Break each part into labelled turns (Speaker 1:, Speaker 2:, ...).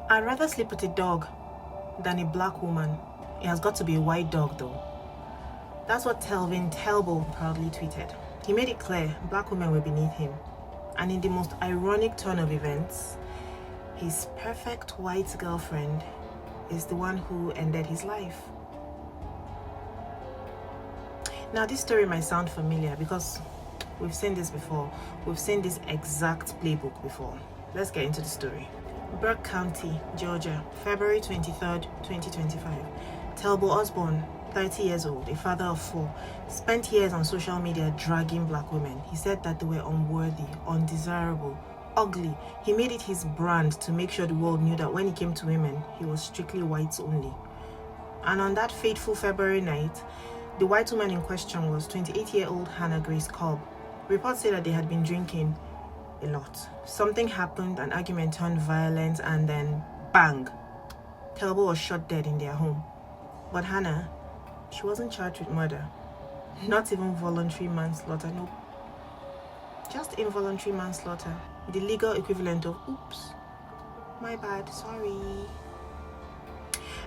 Speaker 1: I'd rather sleep with a dog than a black woman. It has got to be a white dog though. That's what Telbo proudly tweeted. He made it clear black women were beneath him. And in the most ironic turn of events, his perfect white girlfriend is the one who ended his life. Now this story might sound familiar because we've seen this before. We've seen this exact playbook before. Let's get into the story. Burke County, Georgia, February 23rd, 2025. Telbo Osborne, 30 years old, a father of 4, spent years on social media dragging black women. He said that they were unworthy, undesirable, ugly. He made it his brand to make sure the world knew that when he came to women, he was strictly whites only. And on that fateful February night, the white woman in question was 28-year-old Hannah Grace Cobb. Reports say that they had been drinking a lot. Something happened, an argument turned violent, and then bang! Telbo was shot dead in their home. But Hannah, she wasn't charged with murder. Not even voluntary manslaughter, nope. Just involuntary manslaughter. The legal equivalent of, oops, my bad, sorry.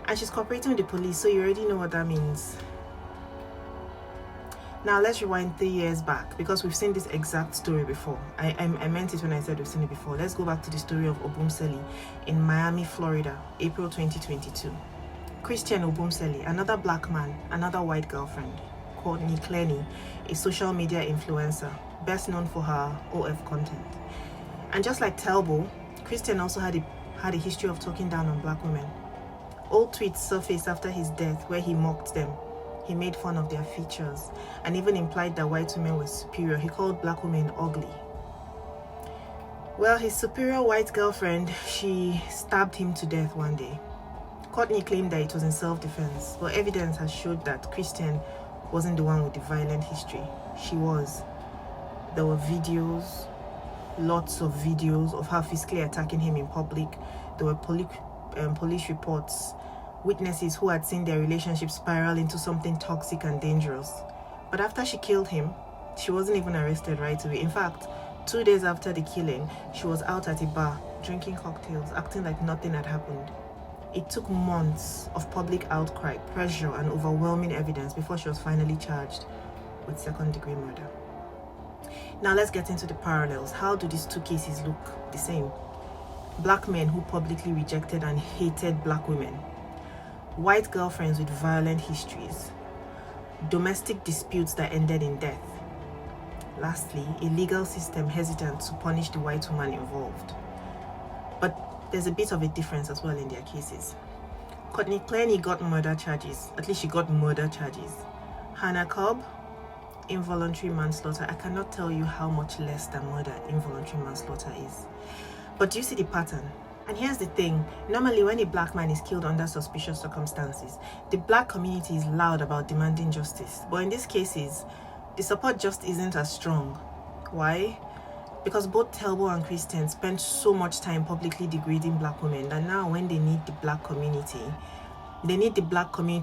Speaker 1: And she's cooperating with the police, so you already know what that means. Now let's rewind 3 years back because we've seen this exact story before. I meant it when I said we've seen it before. Let's go back to the story of Obumseli in Miami, Florida, April 2022. Christian Obumseli, another black man, another white girlfriend, Courtney Clenny, a social media influencer, best known for her OF content. And just like Telbo, Christian also had a history of talking down on black women. Old tweets surfaced after his death where he mocked them. He made fun of their features and even implied that white women were superior. He called black women ugly. Well, his superior white girlfriend, she stabbed him to death one day. Courtney claimed that it was in self-defense, but evidence has showed that Christian wasn't the one with the violent history. She was. There were videos, lots of videos of her physically attacking him in public. There were police reports, witnesses who had seen their relationship spiral into something toxic and dangerous. But after she killed him, she wasn't even arrested right away. In fact, 2 days after the killing, she was out at a bar, drinking cocktails, acting like nothing had happened. It took months of public outcry, pressure, and overwhelming evidence before she was finally charged with second-degree murder. Now let's get into the parallels. How do these two cases look the same? Black men who publicly rejected and hated black women. White girlfriends with violent histories. Domestic disputes that ended in death. Lastly, a legal system hesitant to punish the white woman involved. But there's a bit of a difference as well in their cases. Courtney Clenny got murder charges. At least she got murder charges. Hannah Cobb, involuntary manslaughter. I cannot tell you how much less than murder involuntary manslaughter is. But do you see the pattern? And here's the thing, normally when a black man is killed under suspicious circumstances, the black community is loud about demanding justice. But in these cases, the support just isn't as strong. Why? Because both Telbo and Christian spent so much time publicly degrading black women that now when they need the black community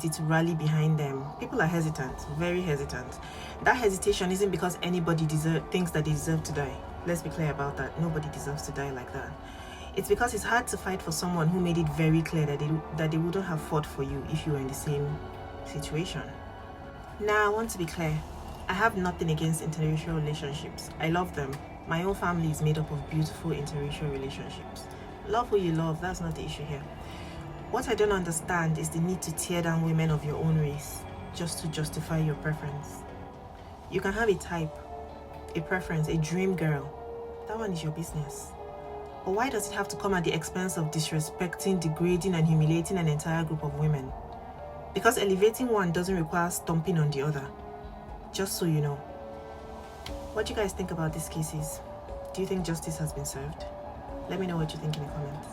Speaker 1: to rally behind them. People are hesitant, very hesitant. That hesitation isn't because anybody thinks that they deserve to die. Let's be clear about that. Nobody deserves to die like that. It's because it's hard to fight for someone who made it very clear that they wouldn't have fought for you if you were in the same situation. Now, I want to be clear. I have nothing against interracial relationships. I love them. My own family is made up of beautiful interracial relationships. Love who you love, that's not the issue here. What I don't understand is the need to tear down women of your own race just to justify your preference. You can have a type, a preference, a dream girl. That one is your business. But why does it have to come at the expense of disrespecting, degrading, and humiliating an entire group of women? Because elevating one doesn't require stomping on the other. Just so you know. What do you guys think about these cases? Do you think justice has been served? Let me know what you think in the comments.